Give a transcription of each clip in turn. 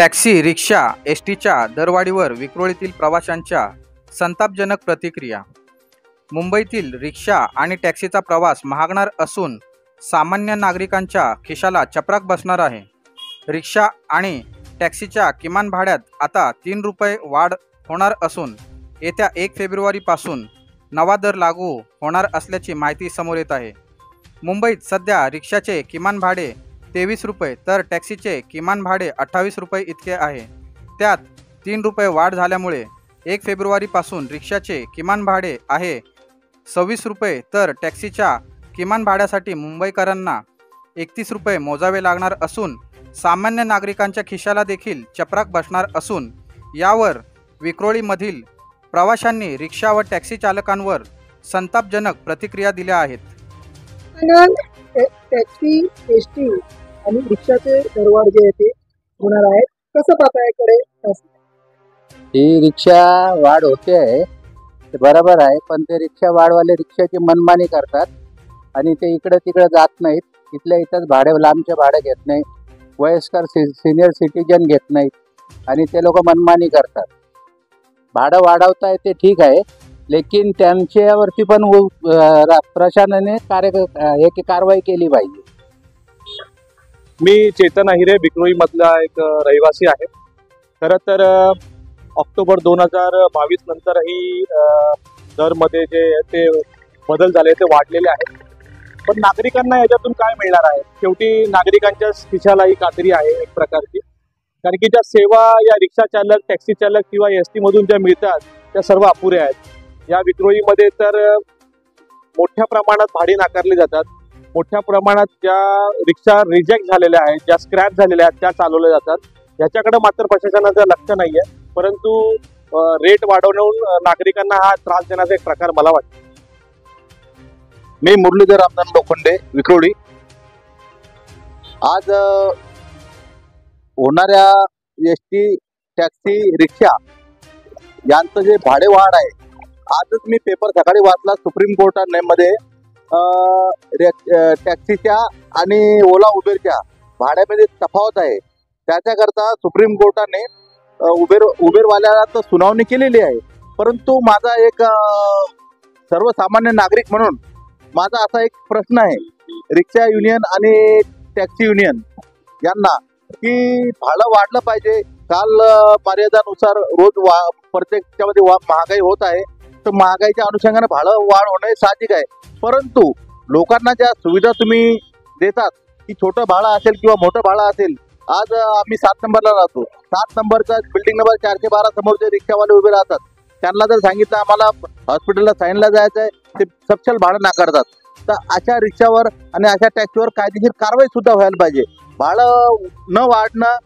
Taxi, रिक्षा, एसटीच्या दरवाढीवर विक्रोळीतील प्रवाशांच्या संतापजनक प्रतिक्रिया. मुंबईतील रिक्षा आणि टॅक्सीचा प्रवास महागणार असून सामान्य नागरिकांच्या खिशाला चपराक बसणार आहे. रिक्षा आणि टॅक्सीच्या किमान भाड्यात आता 3 रुपये वाढ होणार असून येत्या 1 फेब्रुवारीपासून नवा दर लागू होणार असल्याची माहिती समोर येत आहे. मुंबईत सध्या रिक्षाचे किमान भाडे 23 रुपये तर टॅक्सीचे किमान भाडे 28 रुपये इतके आहे. त्यात 3 रुपये वाढ झाल्यामुळे 1 फेब्रुवारीपासून रिक्षाचे किमान भाडे आहे 26 रुपये तर टॅक्सीच्या किमान भाड्यासाठी मुंबईकरांना 31 रुपये मोजावे लागणार असून सामान्य नागरिकांच्या खिशाला देखील चपराक बसणार असून यावर विक्रोळीमधील प्रवाशांनी रिक्षा व टॅक्सी चालकांवर संतापजनक प्रतिक्रिया दिल्या आहेत. टॅक्सी, एसटी आणि रिक्षाचे दरवाढ जे आहे ते होणार आहेत, कसं पाहताय कडे? ही रिक्षा वाढ होते आहे ते बरोबर आहे, पण ते रिक्षा वाढवाले रिक्षाची मनमानी करतात आणि ते इकडे तिकडे जात नाहीत. इथल्या इथंच भाडे, लांबचे भाडे घेत नाहीत, वयस्कर सिनियर सिटीजन घेत नाहीत आणि ते लोक मनमानी करतात. भाडं वाढवताय ते ठीक आहे, लेकिन त्यांच्यावरती पण प्रशासनाने कारवाई केली पाहिजे. मी चेतन अहिरे, विक्रोळी मधला एक रहिवासी आहे. खरं तर ऑक्टोबर 2022 नंतरही दरमध्ये जे ते बदल झाले ते वाढलेले आहेत. पण नागरिकांना याच्यातून काय मिळणार आहे? शेवटी नागरिकांच्या खिशालाही कात्री आहे एक प्रकारची, कारण की ज्या सेवा या रिक्षा चालक, टॅक्सी चालक किंवा एसटी मधून ज्या मिळतात त्या सर्व अपुऱ्या आहेत. या विक्रोळीमध्ये तर मोठ्या प्रमाणात भाडे नाकारली जातात. मोठ्या प्रमाणात ज्या रिक्षा रिजेक्ट झालेल्या आहेत, ज्या स्क्रॅप झालेल्या आहेत त्या चालवल्या जातात. याच्याकडे मात्र प्रशासनाचं लक्ष नाही आहे, परंतु रेट वाढवून नागरिकांना हा त्रास देण्याचा एक प्रकार मला वाटतो. मी मुरलीधर रामदास लोखंडे, विक्रोळी. आज होणाऱ्या एसटी, टॅक्सी, रिक्षा यांचं जे भाडे वाढ आहे, आजच मी पेपर सकाळी वाचला. सुप्रीम कोर्टामध्ये टॅक्सीच्या आणि ओला उबेरच्या भाड्यामध्ये तफावत आहे. त्याच्याकरता सुप्रीम कोर्टाने उबेरवाल्याला तर सुनावणी केलेली आहे, परंतु माझा एक सर्वसामान्य नागरिक म्हणून माझा असा एक प्रश्न आहे रिक्षा युनियन आणि टॅक्सी युनियन यांना, की भाडं वाढलं पाहिजे. काल मर्यादानुसार रोज प्रत्येकामध्ये महागाई होत आहे, तर महागाईच्या अनुषंगाने भाडं वाढ होणे साहजिक आहे. परंतु लोकांना ज्या सुविधा तुम्ही देतात, की छोटं भाडं असेल किंवा मोठं भाडं असेल, आज आम्ही 7 नंबरला राहतो. 7 नंबरचा बिल्डिंग नंबर 412 समोर जे रिक्षावाले उभे राहतात, त्यांना जर सांगितलं आम्हाला हॉस्पिटलला साईनला जायचं आहे, ते सपशेल भाडं नाकारतात. तर अशा रिक्षावर आणि अशा टॅक्सीवर कायदेशीर कारवाई सुद्धा व्हायला पाहिजे. भाडं न वाढणं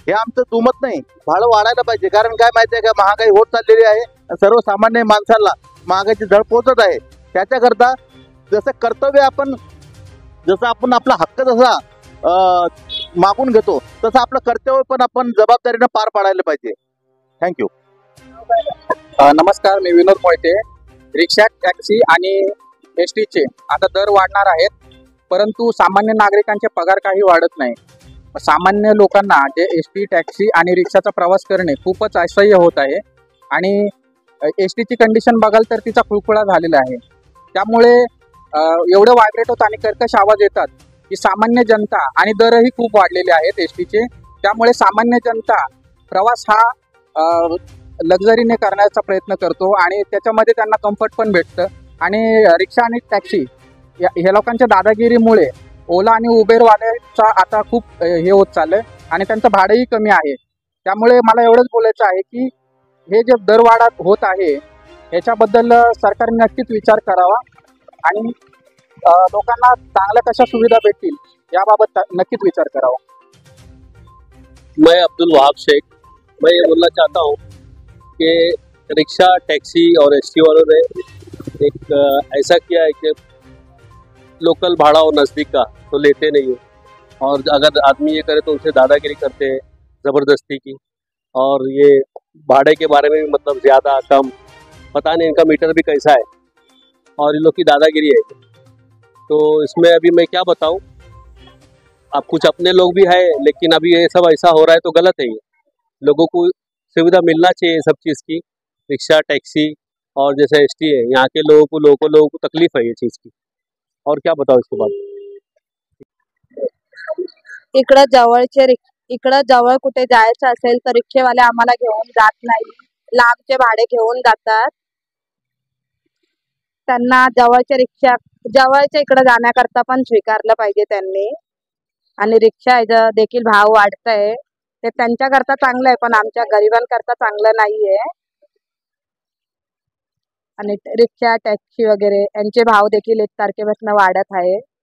हे आमचं दुमत नाही, भाडं वाढायला पाहिजे. कारण काय माहिती आहे का, महागाई होत चाललेली आहे, सर्वसामान्य माणसाला महागाईची झळ पोहोचत आहे. त्याच्याकरता जसं कर्तव्य जसं आपण आपला हक्क जसा मागून घेतो, तसं आपलं कर्तव्य पण आपण जबाबदारीनं पार पाडायला पाहिजे. थँक्यू. नमस्कार, मी विनोद मोहिते. रिक्षा, टॅक्सी आणि एसटीचे आता दर वाढणार आहेत, परंतु सामान्य नागरिकांचे पगार काही वाढत नाही. सामान्य लोकांना जे एसटी, टॅक्सी आणि रिक्षाचा प्रवास करणे खूपच असह्य होत आहे आणि एसटीची कंडिशन बघाल तर तिचा खुळखुळा झालेला आहे. त्यामुळे एवढं व्हायब्रेट होतं आणि कर्कश आवाज येतात की सामान्य जनता, आणि दरही खूप वाढलेले आहेत एसटीचे, त्यामुळे सामान्य जनता प्रवास हा लक्झरीने करण्याचा प्रयत्न करतो आणि त्याच्यामध्ये त्यांना कम्फर्ट पण भेटतं. आणि रिक्षा आणि टॅक्सी ह्या लोकांच्या दादागिरीमुळे ओला आणि उबेरवाल्याचा आता खूप हे होत चाललंय आणि त्यांचं भाडंही कमी आहे. त्यामुळे मला एवढंच बोलायचं आहे की हे जे दरवाढ होत आहे याच्याबद्दल सरकारने नक्कीच विचार करावा आणि लोकांना चांगल्या कशा सुविधा भेटतील याबाबत नक्कीच विचार करावा. मैं अब्दुल वहाब शेख, मैं ये बोलना चाहता हूँ कि रिक्शा, टैक्सी और एसटी वालों ने एक ऐसा किया है कि लोकल भाड़ा और नज़दीक का तो लेते नहीं है, और अगर आदमी ये करे तो उनसे दादागिरी करते हैं ज़बरदस्ती की. और ये भाड़े के बारे में भी मतलब ज़्यादा कम, पता नहीं इनका मीटर भी कैसा है, और इन लोग की दादागिरी है. तो इसमें अभी मैं क्या बताऊं, अब कुछ अपने लोग भी है, लेकिन अभी ये सब ऐसा हो रहा है तो गलत है ये. लोगों को सुविधा मिलना चाहिए सब चीज़ की, रिक्शा टैक्सी और जैसे एसटी है, यहाँ के लोगों को तकलीफ है ये चीज़ की। और क्या बताओ इसके बाद? इकडं जवळ कुठे जायचं असेल तर रिक्षेवाले आम्हाला घेऊन जात नाही, लांबचे भाडे घेऊन जातात. त्यांना जवळच्या इकडे जाण्याकरता पण स्वीकारलं पाहिजे त्यांनी. आणि रिक्षा देखील भाव वाढतंय, ते त्यांच्याकरता चांगलं आहे पण आमच्या गरिबांकरता चांगलं नाहीये. आणि रिक्षा टॅक्सी वगैरे यांचे भाव देखील 1 तारखेपासून वाढत आहे.